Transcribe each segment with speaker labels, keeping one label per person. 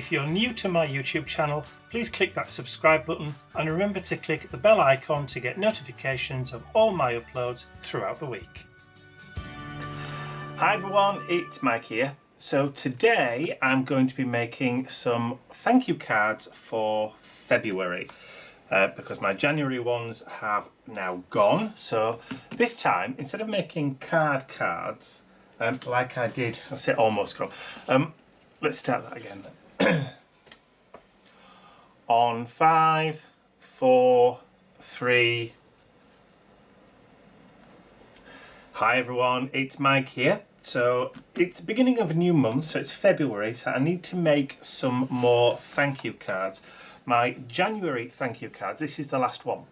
Speaker 1: If you're new to my YouTube channel, please click that subscribe button and remember to click the bell icon to get notifications of all my uploads throughout the week. Hi everyone, it's Mike here. So today I'm going to be making some thank you cards for February because my January ones have now gone. So this time, instead of making cards, like I did, I say almost gone, let's start that again. On 5, 4, 3. Hi everyone, it's Mike here. So it's the beginning of a new month, so it's February, so I need to make some more thank you cards. My January thank you cards, this is the last one.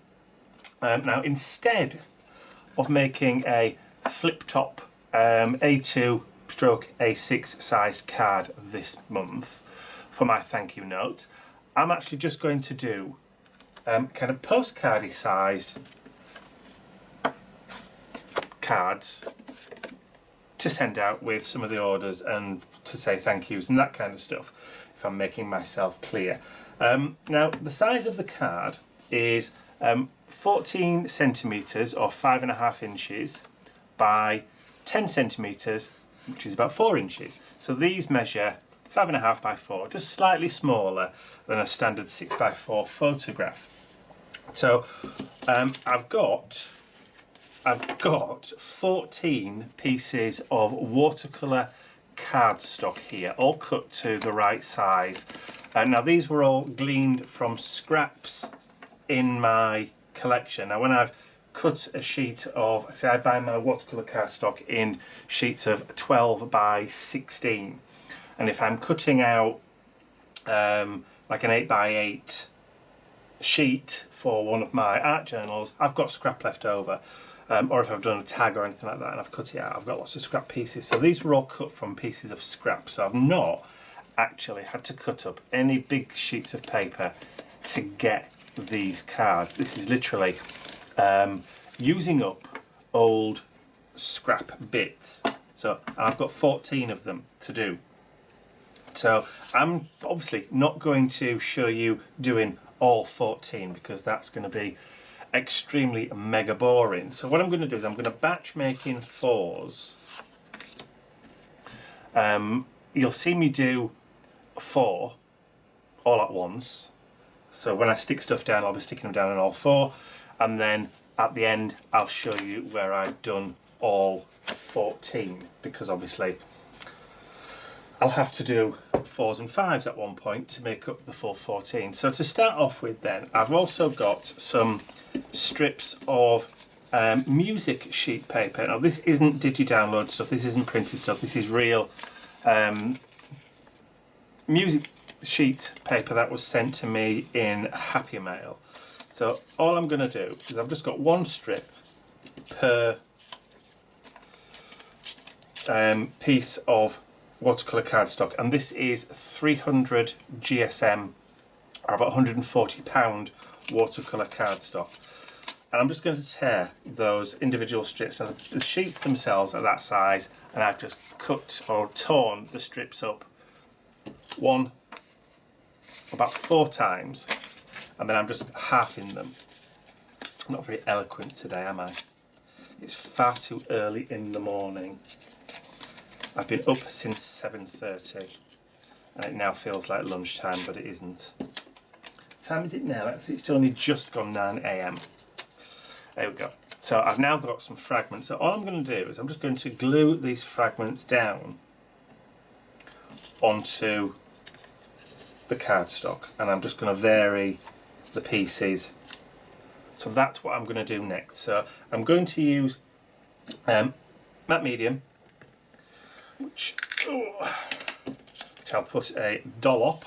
Speaker 1: Now instead of making a flip top A2 stroke A6 sized card this month for my thank you note, I'm actually just going to do kind of postcardy sized cards to send out with some of the orders and to say thank yous and that kind of stuff, if I'm making myself clear. Now the size of the card is 14 centimetres or 5.5 inches by 10 centimetres, which is about 4 inches. So these measure 5.5 by 4, just slightly smaller than a standard 6x4 photograph. So I've got 14 pieces of watercolour cardstock here, all cut to the right size. Now these were all gleaned from scraps in my collection. Now when I've cut a sheet of, say I buy my watercolour cardstock in sheets of 12 by 16, and if I'm cutting out like an 8 by 8 sheet for one of my art journals, I've got scrap left over. Or if I've done a tag or anything like that and I've cut it out, I've got lots of scrap pieces. So these were all cut from pieces of scrap. So I've not actually had to cut up any big sheets of paper to get these cards. This is literally using up old scrap bits. So I've got 14 of them to do. So I'm obviously not going to show you doing all 14 because that's going to be extremely mega boring. So what I'm going to do is I'm going to batch make in 4s. You'll see me do 4 all at once. So when I stick stuff down, I'll be sticking them down in all 4, and then at the end I'll show you where I've done all 14, because obviously I'll have to do 4s and 5s at one point to make up the full 14. So to start off with then, I've also got some strips of music sheet paper. Now this isn't digi-download stuff, this isn't printed stuff, this is real music sheet paper that was sent to me in Happy Mail. So all I'm going to do is I've just got one strip per piece of watercolour cardstock, and this is 300 GSM, or about £140 watercolour cardstock. And I'm just going to tear those individual strips. Now the sheets themselves are that size, and I've just cut or torn the strips up about 4 times, and then I'm just halving them. I'm not very eloquent today, am I? It's far too early in the morning. I've been up since 7:30 and it now feels like lunchtime, but it isn't. What time is it now? It's only just gone 9 AM. There we go. So I've now got some fragments. So all I'm going to do is I'm just going to glue these fragments down onto the cardstock, and I'm just going to vary the pieces. So that's what I'm going to do next. So I'm going to use matte medium, which I'll put a dollop,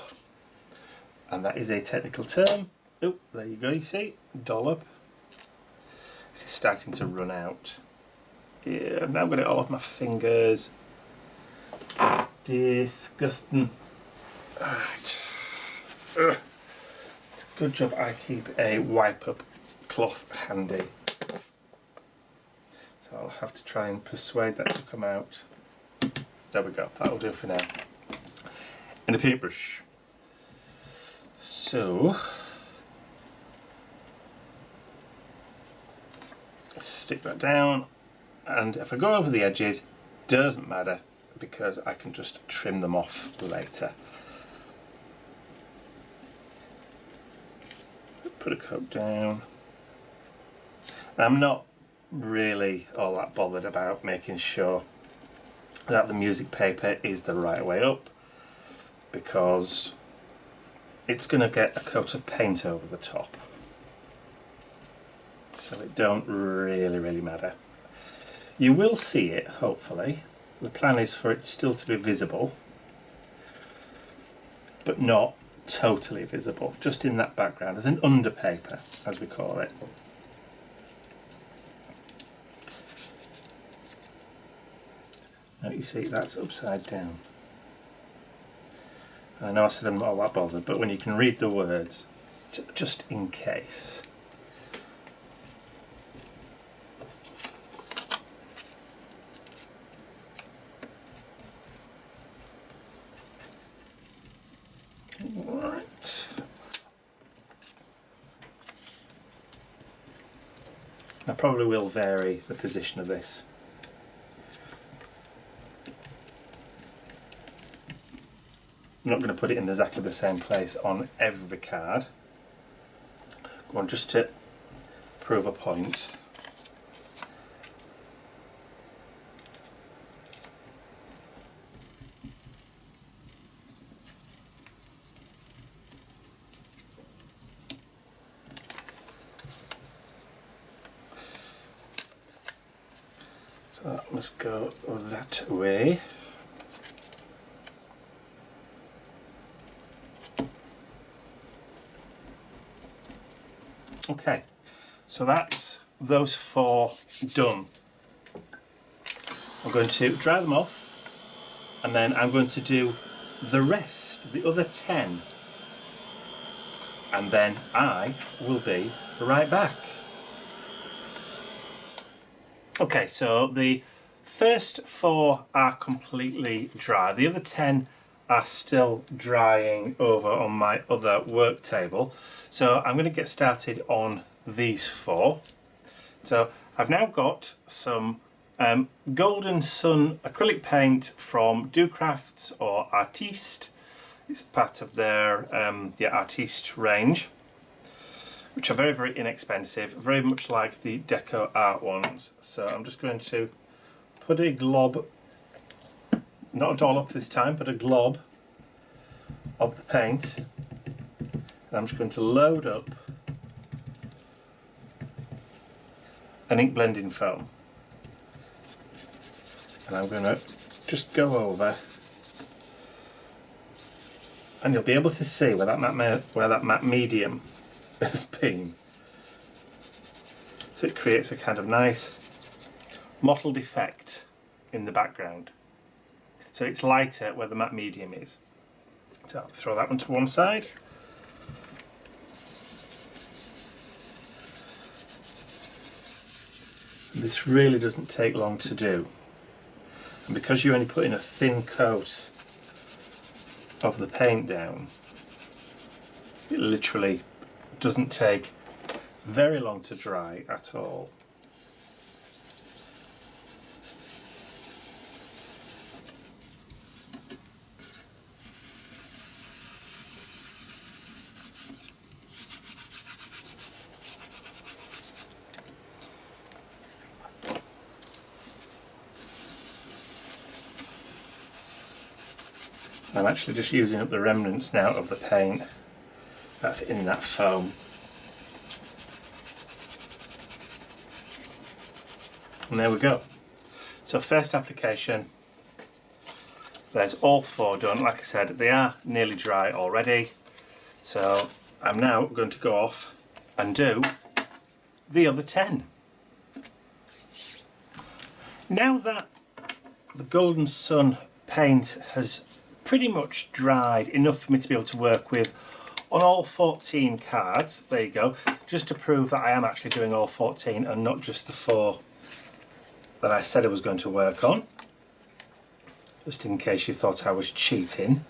Speaker 1: and that is a technical term. Oh, there you go, you see, dollop. This is starting to run out. Yeah, I've now got it all off my fingers. Disgusting. Right. It's a good job I keep a wipe up cloth handy. So I'll have to try and persuade that to come out. There we go, that'll do for now. And a paintbrush. So stick that down, and if I go over the edges, doesn't matter because I can just trim them off later. Put a coat down. I'm not really all that bothered about making sure that the music paper is the right way up, because it's going to get a coat of paint over the top, so it don't really matter. You will see it, hopefully. The plan is for it still to be visible, but not totally visible, just in that background, as an underpaper, as we call it. Now you see that's upside down. I know I said I'm not all that bothered, but when you can read the words, just in case. Right. I probably will vary the position of this. I'm not going to put it in exactly the same place on every card. Go on, just to prove a point. So that must go that way. Okay, so that's those four done. I'm going to dry them off, and then I'm going to do the rest, the other 10, and then I will be right back. Okay, so the first 4 are completely dry. The other 10 are still drying over on my other work table. So I'm going to get started on these 4. So I've now got some Golden Sun acrylic paint from Crafts or Artiste. It's part of their Artiste range, which are very inexpensive, very much like the Deco Art ones. So I'm just going to put a glob, not a dollop this time, but a glob of the paint. And I'm just going to load up an ink blending foam, and I'm going to just go over, and you'll be able to see where that matte medium has been. So it creates a kind of nice mottled effect in the background. So it's lighter where the matte medium is. So I'll throw that one to one side. This really doesn't take long to do, and because you're only putting a thin coat of the paint down, it literally doesn't take very long to dry at all. I'm actually just using up the remnants now of the paint that's in that foam. And there we go. So first application, there's all 4 done. Like I said, they are nearly dry already. So I'm now going to go off and do the other 10. Now that the Golden Sun paint has pretty much dried enough for me to be able to work with on all 14 cards, there you go, just to prove that I am actually doing all 14 and not just the 4 that I said I was going to work on, just in case you thought I was cheating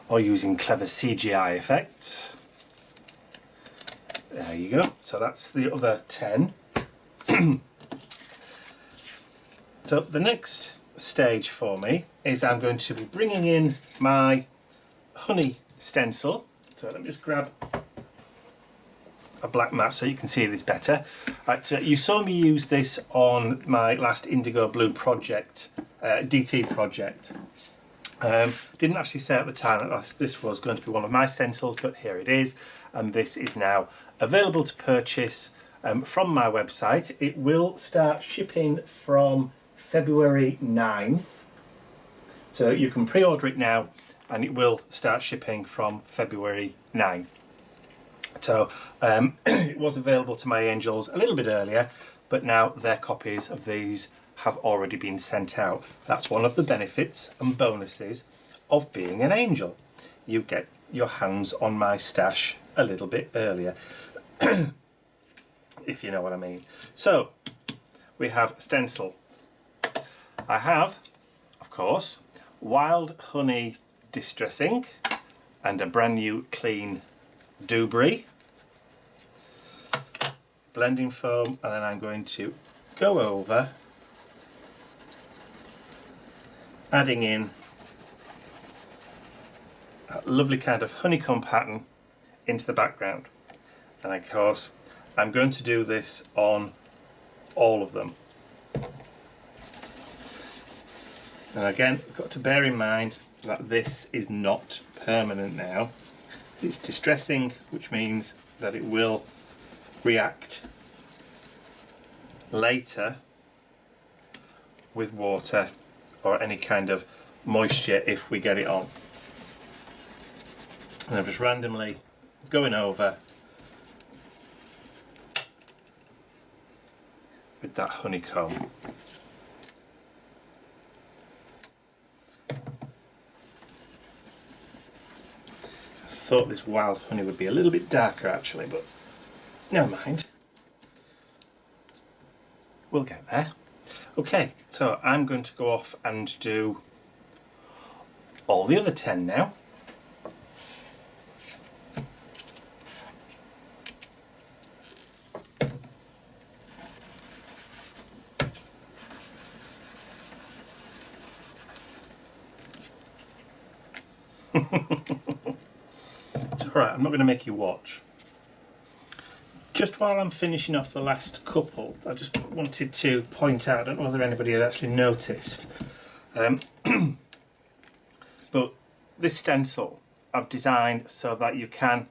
Speaker 1: or using clever CGI effects. There you go. So that's the other 10. So the next stage for me is I'm going to be bringing in my honey stencil. So let me just grab a black mat so you can see this better. Right, so you saw me use this on my last indigo blue project, DT project. Didn't actually say at the time that this was going to be one of my stencils, but here it is, and this is now available to purchase from my website. It will start shipping from February 9th, so you can pre-order it now and it will start shipping from February 9th. So it was available to my angels a little bit earlier, but now their copies of these have already been sent out. That's one of the benefits and bonuses of being an angel. You get your hands on my stash a little bit earlier, if you know what I mean. So we have stencil. I have, of course, wild honey distress ink and a brand new clean Dubry, blending foam, and then I'm going to go over adding in a lovely kind of honeycomb pattern into the background. And of course I'm going to do this on all of them. And again, you've got to bear in mind that this is not permanent now. It's distressing, which means that it will react later with water or any kind of moisture if we get it on. And I'm just randomly going over with that honeycomb. I thought this wild honey would be a little bit darker actually, but never mind. We'll get there. Okay, so I'm going to go off and do all the other 10 now. It's alright, I'm not going to make you watch. Just while I'm finishing off the last couple, I just wanted to point out, I don't know whether anybody had actually noticed, but this stencil I've designed so that you can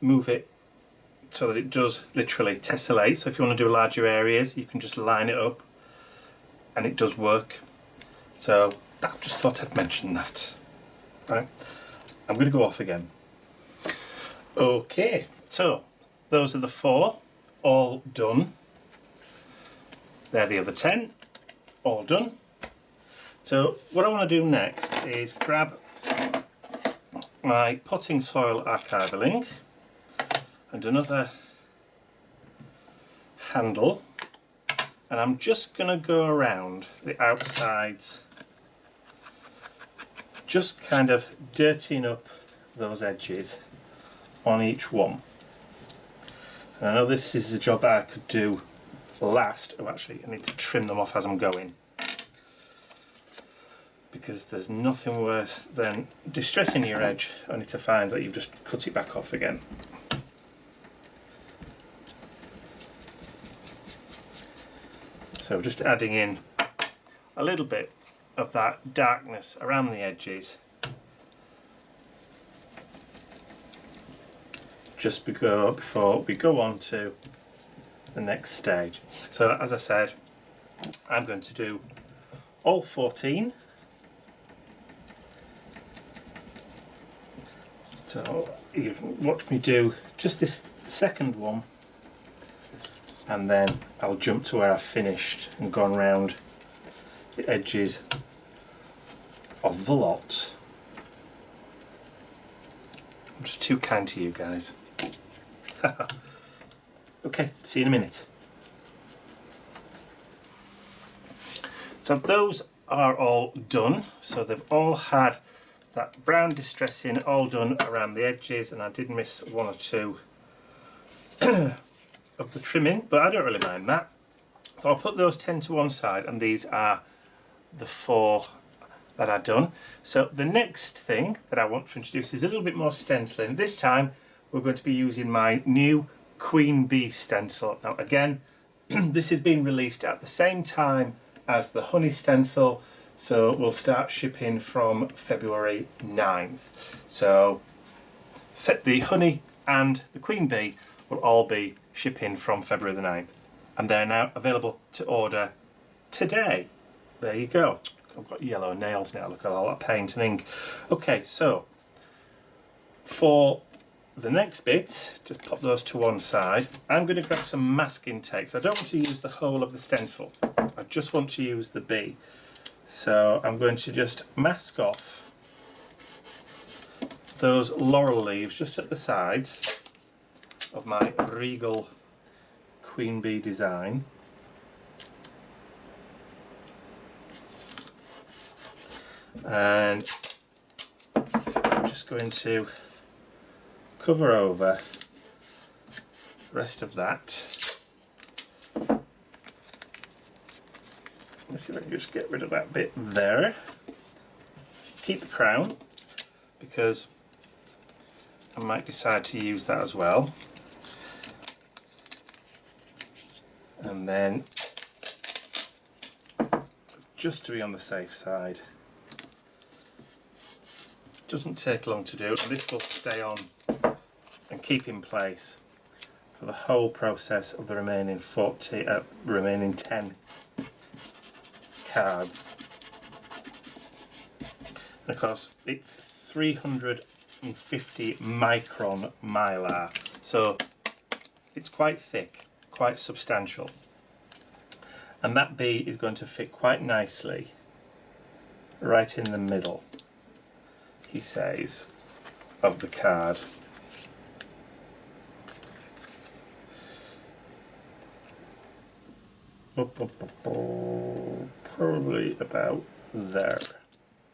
Speaker 1: move it so that it does literally tessellate. So if you want to do larger areas, you can just line it up and it does work. So I just thought I'd mention that. Right, I'm going to go off again. Okay, so those are the 4, all done. They're the other 10, all done. So what I want to do next is grab my potting soil archival ink and another handle, and I'm just going to go around the outsides, just kind of dirtying up those edges on each one. And I know this is a job that I could do last. Oh, actually, I need to trim them off as I'm going, because there's nothing worse than distressing your edge only to find that you've just cut it back off again. So just adding in a little bit of that darkness around the edges just before we go on to the next stage. So as I said, I'm going to do all 14. So you can watch me do just this second one, and then I'll jump to where I've finished and gone round the edges of the lot. I'm just too kind to you guys. Okay, see you in a minute. So those are all done. So they've all had that brown distressing all done around the edges, and I did miss one or two of the trimming, but I don't really mind that. So I'll put those 10 to one side, and these are the 4 that I've done. So the next thing that I want to introduce is a little bit more stenciling. This time we're going to be using my new Queen Bee stencil. Now again, this has been released at the same time as the honey stencil, so we'll start shipping from February 9th. So the honey and the Queen Bee will all be shipping from February the 9th, and they're now available to order today. There you go. I've got yellow nails now, look at all that paint and ink. Okay, so for the next bit, just pop those to one side. I'm going to grab some masking tapes. I don't want to use the whole of the stencil, I just want to use the bee. So I'm going to just mask off those laurel leaves just at the sides of my regal Queen Bee design. And I'm just going to cover over the rest of that. Let's see if I can just get rid of that bit there. Keep the crown, because I might decide to use that as well. And then, just to be on the safe side, doesn't take long to do, and this will stay on and keep in place for the whole process of the remaining 10 cards. And of course it's 350 micron mylar, so it's quite thick, quite substantial, and that bee is going to fit quite nicely right in the middle, he says, of the card. Probably about there.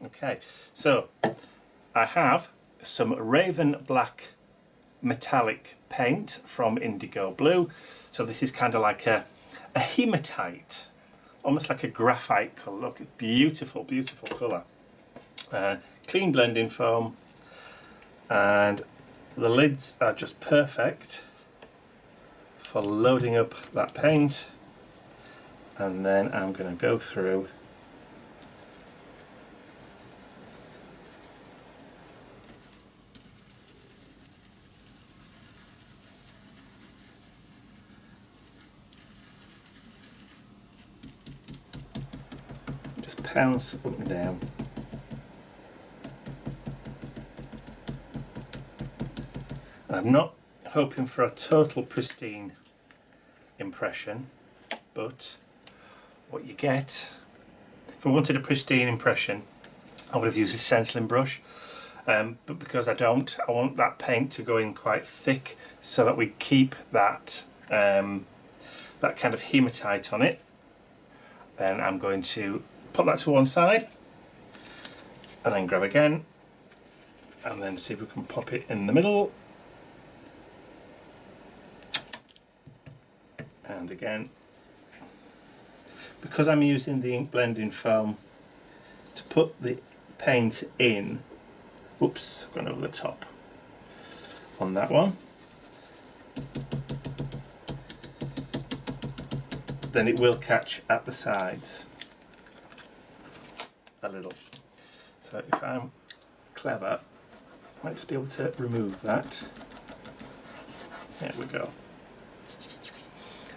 Speaker 1: Okay, so I have some Raven Black metallic paint from Indigo Blue. So this is kind of like a hematite, almost like a graphite colour. Look, beautiful, beautiful colour. Clean blending foam, and the lids are just perfect for loading up that paint. And then I'm going to go through just pounce up and down. I'm not hoping for a total pristine impression, but what you get, if I wanted a pristine impression, I would have used a stenciling brush, but because I don't, I want that paint to go in quite thick so that we keep that that kind of hematite on it. Then I'm going to put that to one side and then grab again and then see if we can pop it in the middle. And again, because I'm using the ink blending foam to put the paint in, oops, I've gone over the top on that one, then it will catch at the sides a little. So if I'm clever, I might just be able to remove that. There we go.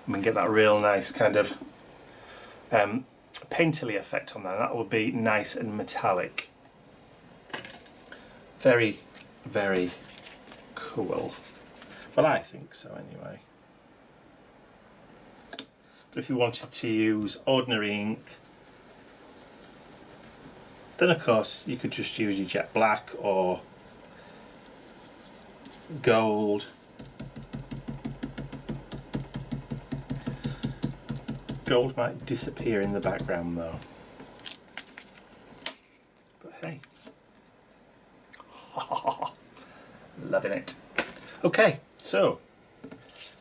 Speaker 1: And we can get that real nice kind of painterly effect on that. That will be nice and metallic. Very, very cool. Well, I think so anyway. But if you wanted to use ordinary ink, then of course you could just use your jet black or gold. Gold might disappear in the background though. But hey. Loving it. Okay, so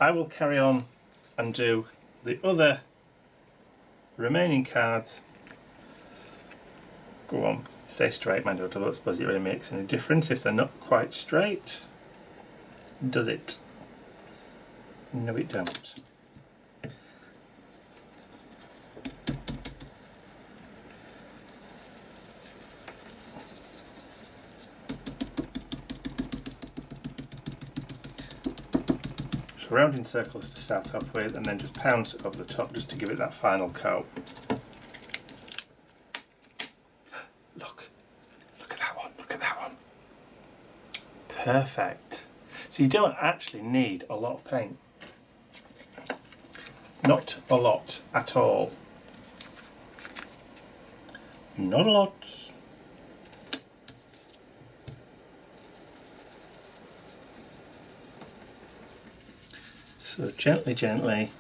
Speaker 1: I will carry on and do the other remaining cards. Go on, stay straight, my daughter. I don't suppose it really makes any difference if they're not quite straight. Does it? No, it don't. So round in circles to start off with, and then just pounce over the top just to give it that final coat. Look at that one, look at that one. Perfect. So you don't actually need a lot of paint. Not a lot at all. Not a lot. So gently, gently.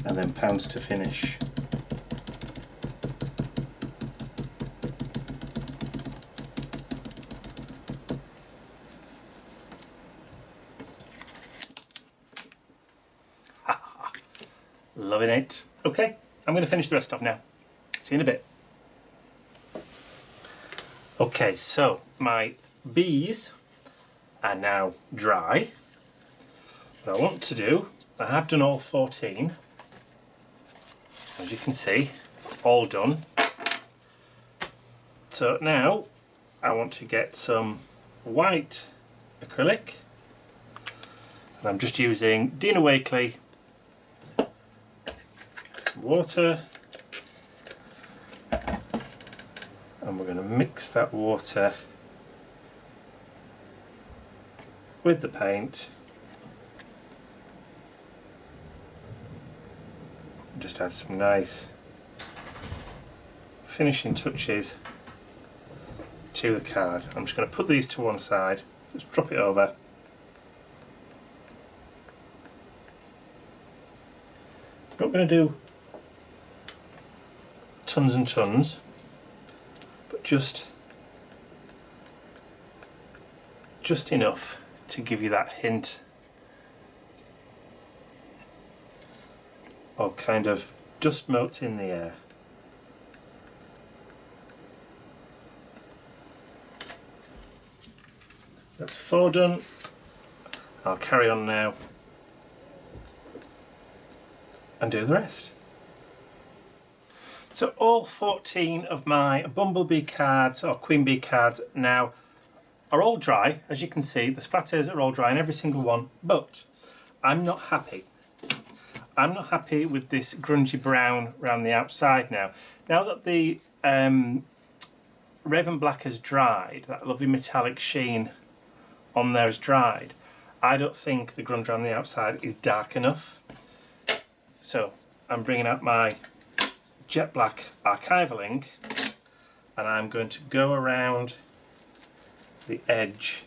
Speaker 1: And then pounds to finish. Loving it. Okay, I'm going to finish the rest off now. See you in a bit. Okay, so my bees are now dry. What I want to do, I have done all 14. As you can see, all done. So now I want to get some white acrylic. And I'm just using Dina Wakley water, and we're going to mix that water with the paint. Just add some nice finishing touches to the card. I'm just going to put these to one side, just drop it over. Not going to do tons and tons, but just enough to give you that hint of kind of dust motes in the air. That's 4 done. I'll carry on now and do the rest. So all 14 of my bumblebee cards or queen bee cards now are all dry. As you can see, the splatters are all dry in every single one, but I'm not happy. I'm not happy with this grungy brown around the outside now. Now that the Raven Black has dried, that lovely metallic sheen on there has dried, I don't think the grunge around the outside is dark enough. So I'm bringing out my jet black archival ink, and I'm going to go around the edge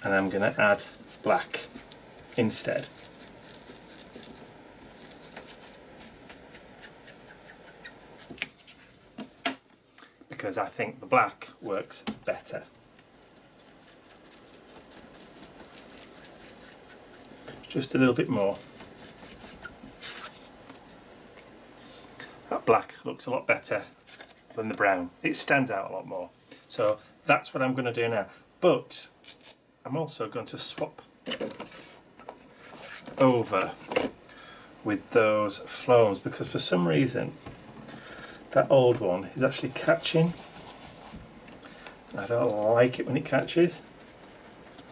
Speaker 1: and I'm going to add black instead. Because I think the black works better. Just a little bit more. That black looks a lot better than the brown. It stands out a lot more. So that's what I'm going to do now. But I'm also going to swap over with those flows, because for some reason that old one is actually catching. I don't like it when it catches.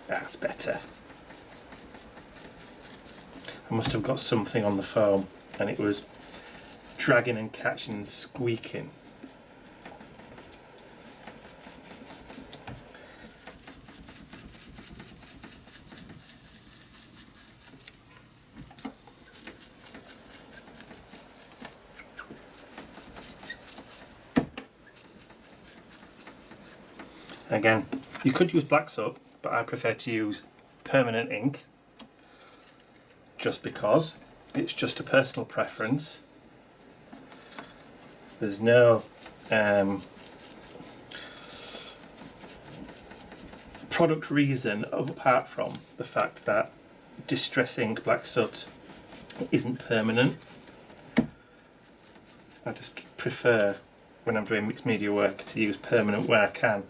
Speaker 1: That's better. I must have got something on the foam and it was dragging and catching and squeaking. Again, you could use black soap, but I prefer to use permanent ink just because. It's just a personal preference. There's no product reason apart from the fact that distress ink black soot isn't permanent. I just prefer, when I'm doing mixed media work, to use permanent where I can.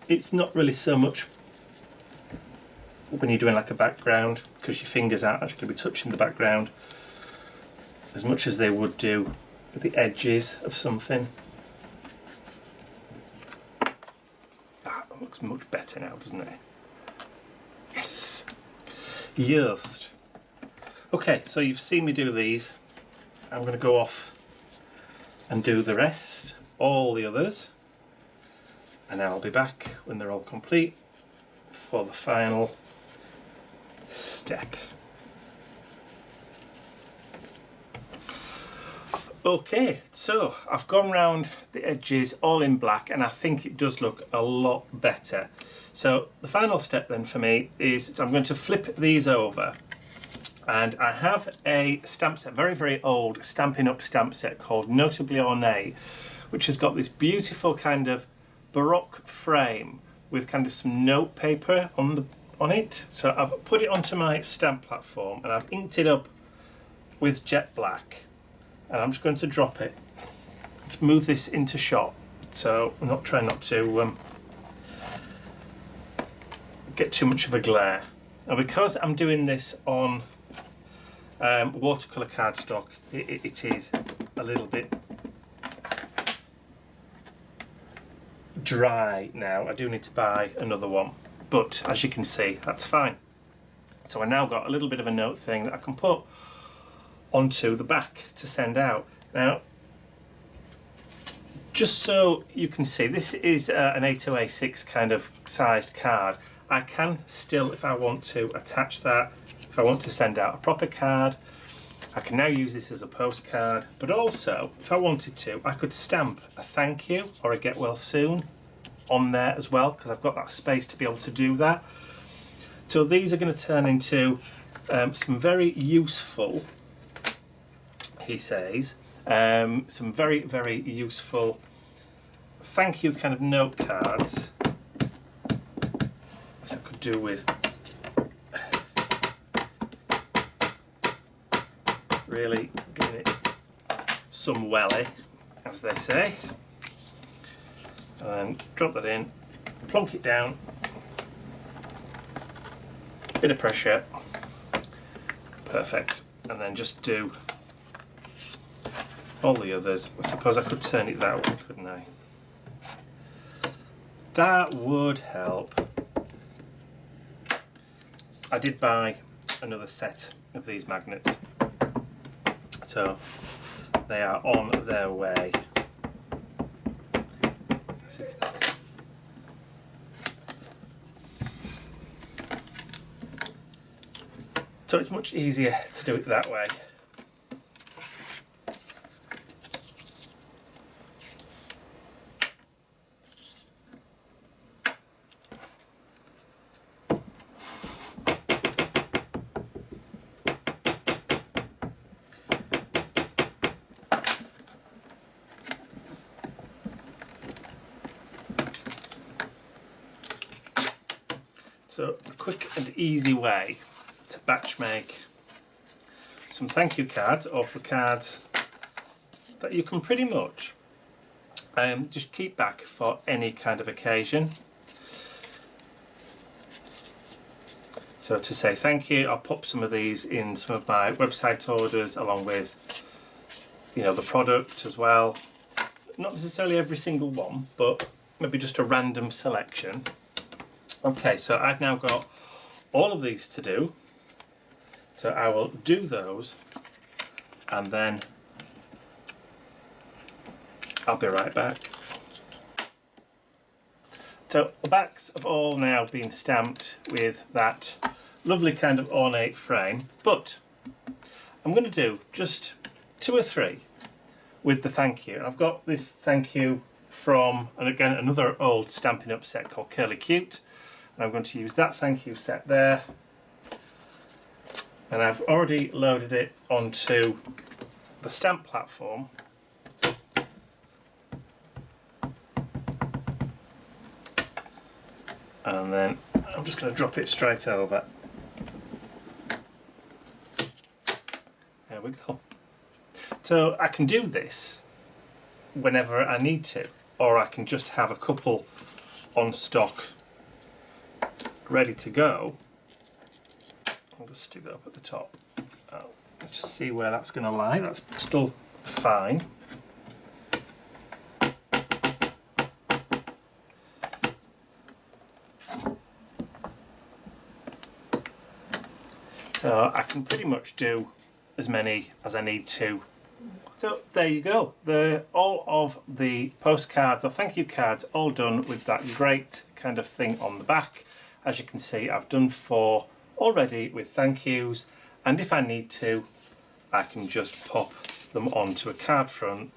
Speaker 1: It's not really so much when you're doing like a background, because your fingers aren't actually going to be touching the background as much as they would do with the edges of something. Ah, it looks much better now, doesn't it? Yes! Yes! Okay, so you've seen me do these. I'm going to go off and do the rest, all the others, and then I'll be back when they're all complete for the final step. Okay, so I've gone round the edges all in black and I think it does look a lot better. So the final step then for me is I'm going to flip these over, and I have a stamp set, very, very old Stampin' Up! Stamp set called Notably Ornate, which has got this beautiful kind of Baroque frame with kind of some note paper on it. So I've put it onto my stamp platform and I've inked it up with jet black, and I'm just going to drop it to move this into shot. So I'm not trying not to get too much of a glare. Now because I'm doing this on watercolour cardstock, it is a little bit dry now. I do need to buy another one, but as you can see, that's fine. So I now got a little bit of a note thing that I can put onto the back to send out. Now, just so you can see, this is an A2A6 kind of sized card. I can still, if I want to, attach that. If I want to send out a proper card, I can now use this as a postcard, but also, if I wanted to, I could stamp a thank you or a get well soon on there as well, because I've got that space to be able to do that. So these are going to turn into some very useful, he says, some very, very useful thank you kind of note cards, which I could do with really giving it some welly, as they say, and then drop that in, plonk it down, bit of pressure, perfect, and then just do all the others. I suppose I could turn it that way, couldn't I? That would help. I did buy another set of these magnets, so they are on their way. So it's much easier to do it that way. So a quick and easy way to batch make some thank you cards, or for cards that you can pretty much just keep back for any kind of occasion. So to say thank you, I'll pop some of these in some of my website orders along with, you know, the product as well. Not necessarily every single one, but maybe just a random selection. Okay, so I've now got all of these to do, so I will do those and then I'll be right back. So the backs have all now been stamped with that lovely kind of ornate frame, but I'm going to do just 2 or 3 with the thank you. And I've got this thank you from, and again, another old Stampin' Up! Set called Curly Cute. And I'm going to use that thank you set there. And I've already loaded it onto the stamp platform. And then I'm just going to drop it straight over. There we go. So I can do this whenever I need to, or I can just have a couple on stock ready to go. I'll just stick that up at the top. Let's just see where that's going to lie. That's still fine. So I can pretty much do as many as I need to. So there you go. All of the postcards or thank you cards all done with that great kind of thing on the back. As you can see, I've done 4 already with thank yous, and if I need to, I can just pop them onto a card front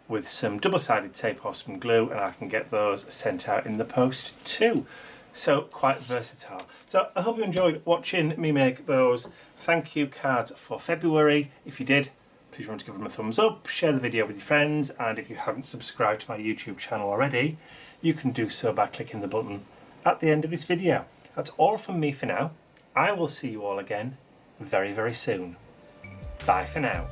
Speaker 1: with some double-sided tape or some glue, and I can get those sent out in the post too. So quite versatile. So I hope you enjoyed watching me make those thank you cards for February. If you did, please remember to give them a thumbs up, share the video with your friends, and if you haven't subscribed to my YouTube channel already, you can do so by clicking the button at the end of this video. That's all from me for now. I will see you all again very, very soon. Bye for now.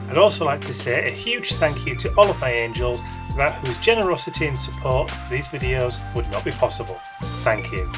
Speaker 1: I'd also like to say a huge thank you to all of my angels, without whose generosity and support these videos would not be possible. Thank you.